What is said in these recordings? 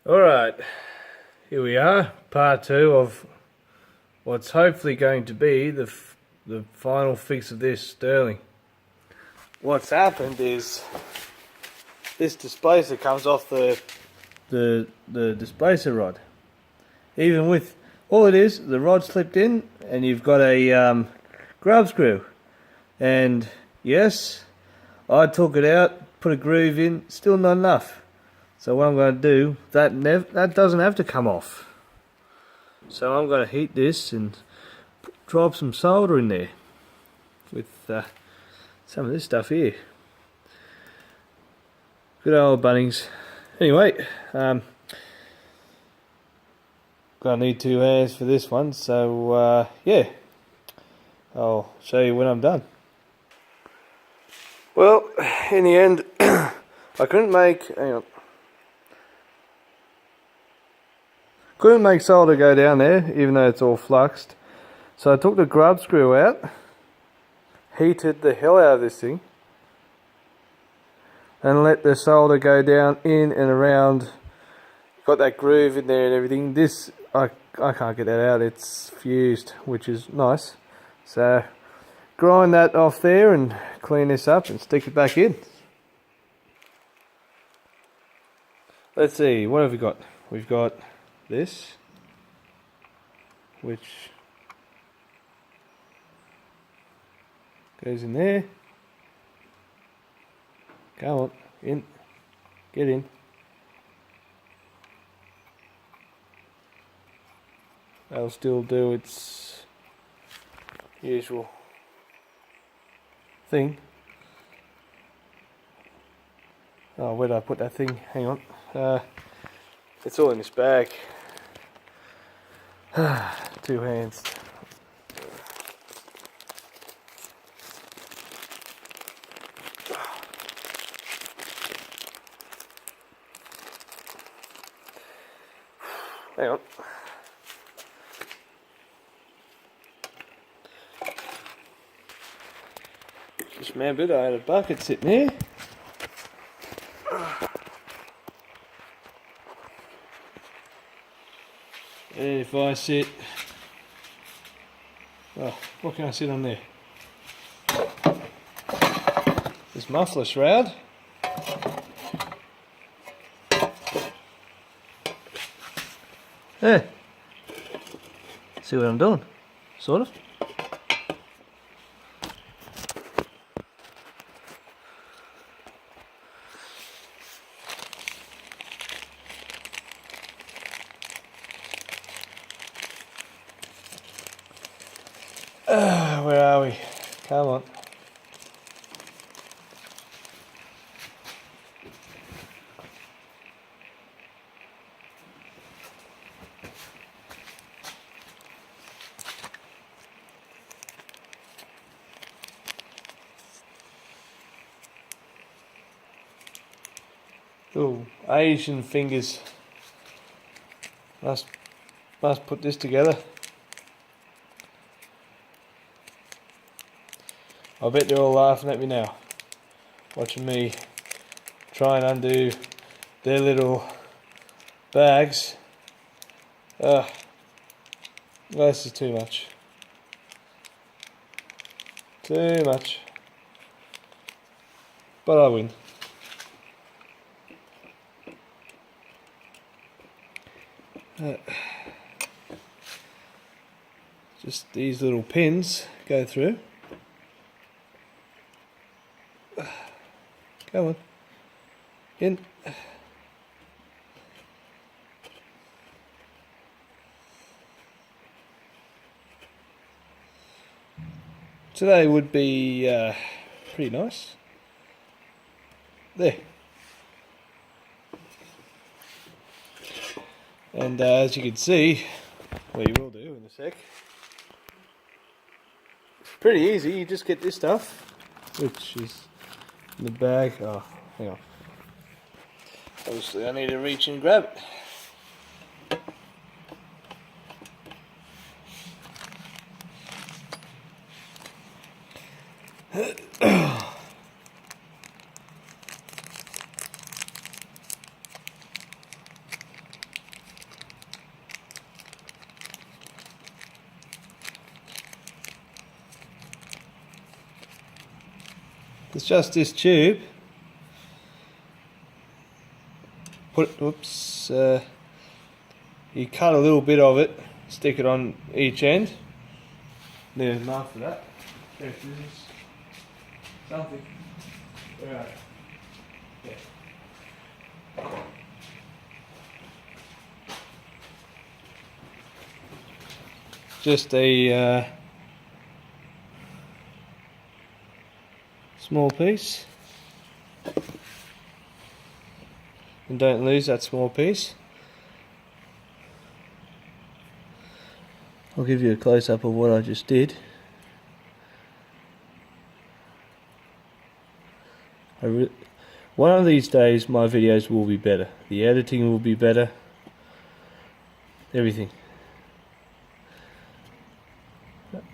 Alright, here we are, part 2 of what's hopefully going to be the final fix of this Stirling. What's happened is this displacer comes off the displacer rod. Even with, all it is, the rod slipped in and you've got a grub screw. And yes, I took it out, put a groove in, still not enough. So what I'm going to do, that doesn't have to come off. So I'm going to heat this and drop some solder in there with some of this stuff here. Good old Bunnings. Anyway, gonna need 2 hands for this one. So yeah, I'll show you when I'm done. Well, in the end, I couldn't make. Hang on. Couldn't make solder go down there, even though it's all fluxed. So I took the grub screw out, heated the hell out of this thing, and let the solder go down in and around. Got that groove in there and everything. This, I can't get that out, it's fused, which is nice. So grind that off there and clean this up and stick it back in. Let's see, what have we got? We've got this, which goes in there. Come on, in, get in. That'll still do its usual thing. Oh, where did I put that thing? Hang on. It's all in this bag. 2 hands. Hang on. Just remembered I had a bucket sitting here. And if I sit, oh, what can I sit on there? This muffler shroud. Yeah. See what I'm doing? Sort of. Where are we? Come on. Ooh, Asian fingers. Must put this together. I bet they're all laughing at me now, watching me try and undo their little bags. This is too much. Too much. But I win. Just these little pins go through. Come on, in. Today would be pretty nice. There. And as you can see, well, you will do in a sec. Pretty easy, you just get this stuff, which is in the bag. Oh, hang on. Obviously I need to reach and grab it. It's just this tube. You cut a little bit of it, stick it on each end. Need a knife for that. Something. Right. Yeah. Just a small piece. And don't lose that small piece. I'll give you a close-up of what I just did. One of these days my videos will be better. The editing will be better. Everything.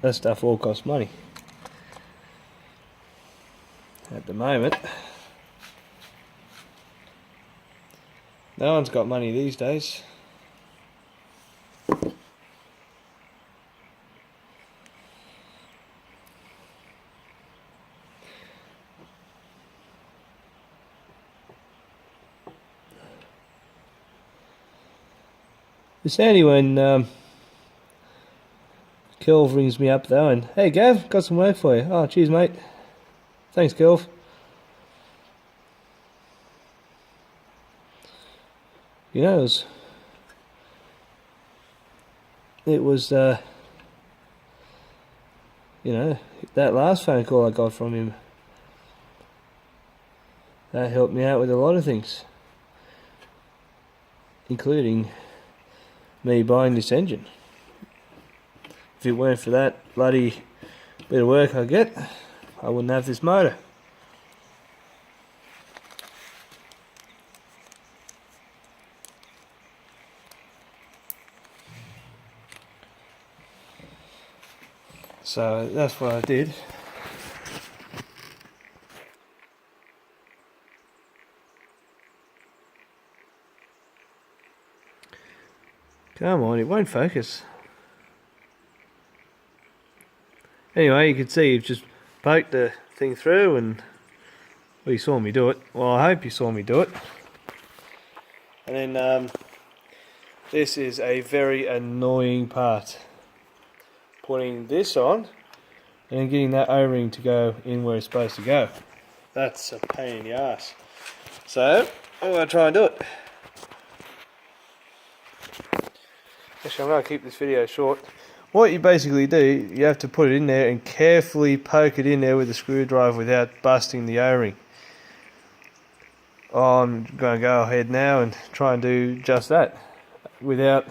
That stuff all costs money. At the moment, no one's got money these days. It's handy when Kelv rings me up though and, "Hey Gav, got some work for you." "Oh, cheers mate. Thanks Kelv." You know, it was you know, that last phone call I got from him, that helped me out with a lot of things, including me buying this engine. If it weren't for that bloody bit of work I get, I wouldn't have this motor. So that's what I did. Come on, it won't focus. Anyway, you can see you've just poked the thing through and, well, you saw me do it. Well, I hope you saw me do it. And then this is a very annoying part. Putting this on and getting that O-ring to go in where it's supposed to go. That's a pain in the ass. So, I'm going to try and do it. Actually, I'm going to keep this video short. What you basically do, you have to put it in there and carefully poke it in there with a screwdriver without busting the O-ring. I'm going to go ahead now and try and do just that without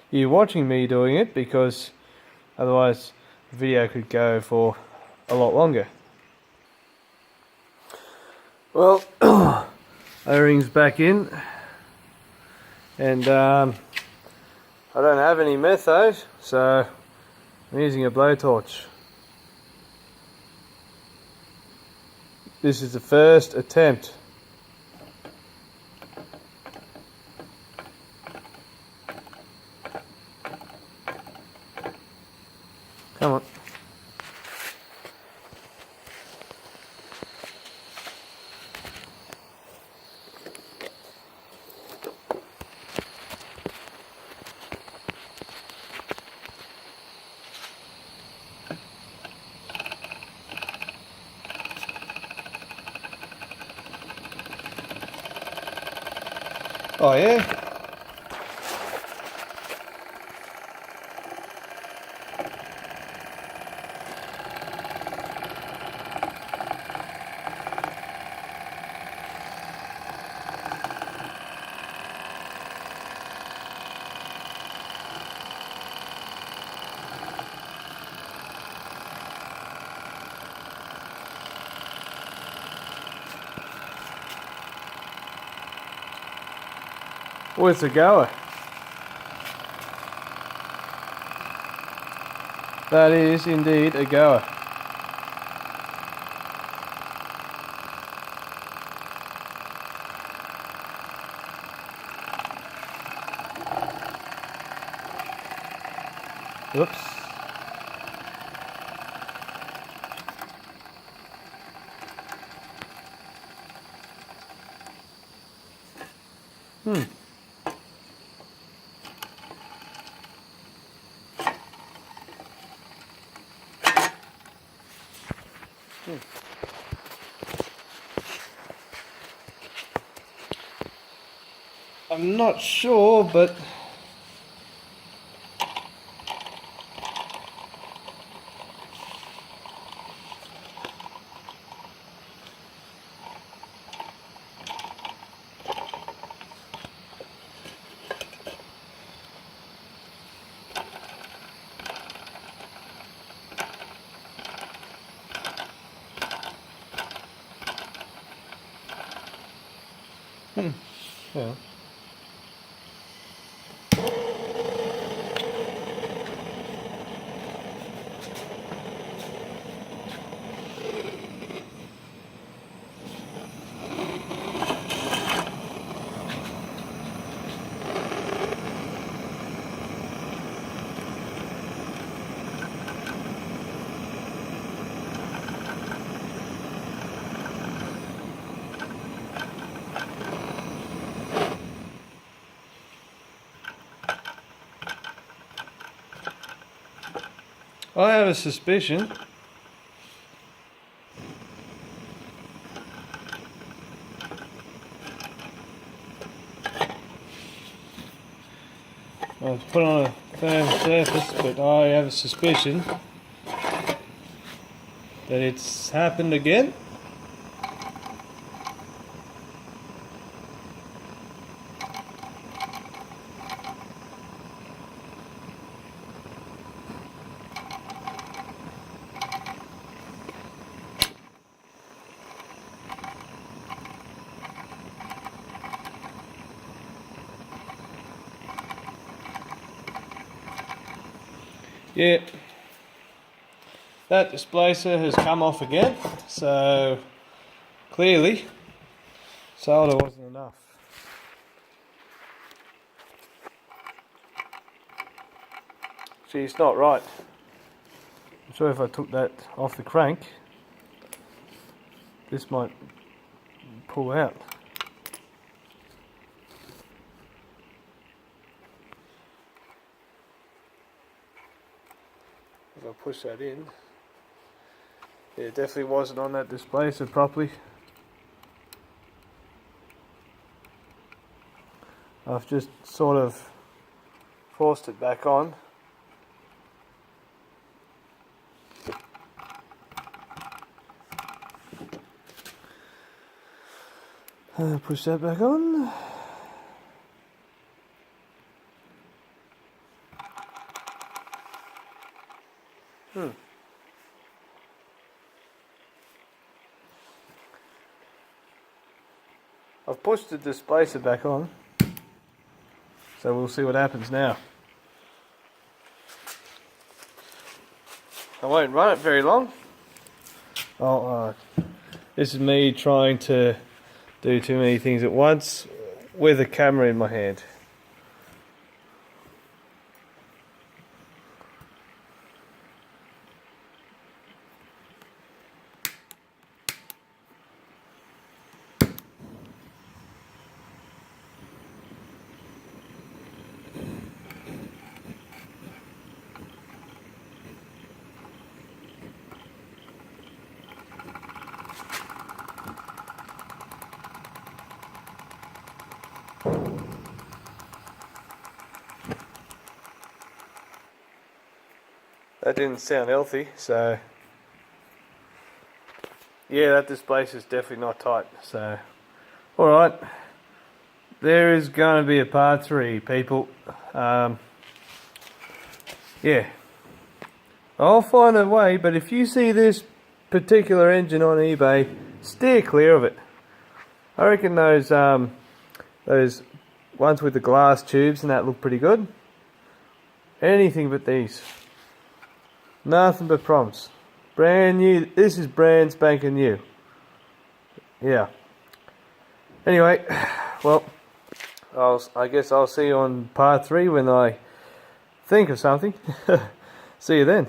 you watching me doing it, because otherwise the video could go for a lot longer. Well, O-ring's back in, and I don't have any method, so I'm using a blowtorch. This is the first attempt. Come on. Oh yeah? Oh, it's a goer. That is indeed a goer. Whoops. I'm not sure, but yeah. I have a suspicion. I've put on a firm surface, but I have a suspicion that it's happened again. Yeah, that displacer has come off again, so clearly solder wasn't enough. See, it's not right. I'm sure if I took that off the crank, this might pull out. If I push that in, yeah, it definitely wasn't on that displacer properly. I've just sort of forced it back on. Push that back on. I've pushed the displacer back on, so we'll see what happens now. I won't run it very long. This is me trying to do too many things at once with a camera in my hand. That didn't sound healthy, so yeah, that displacer is definitely not tight. So, alright, there is going to be a part 3, people. Yeah, I'll find a way, but if you see this particular engine on eBay, steer clear of it. I reckon those ones with the glass tubes and that look pretty good. Anything but these. Nothing but problems. Brand new. This is brand spanking new. Yeah. Anyway, well, I guess I'll see you on part 3 when I think of something. See you then.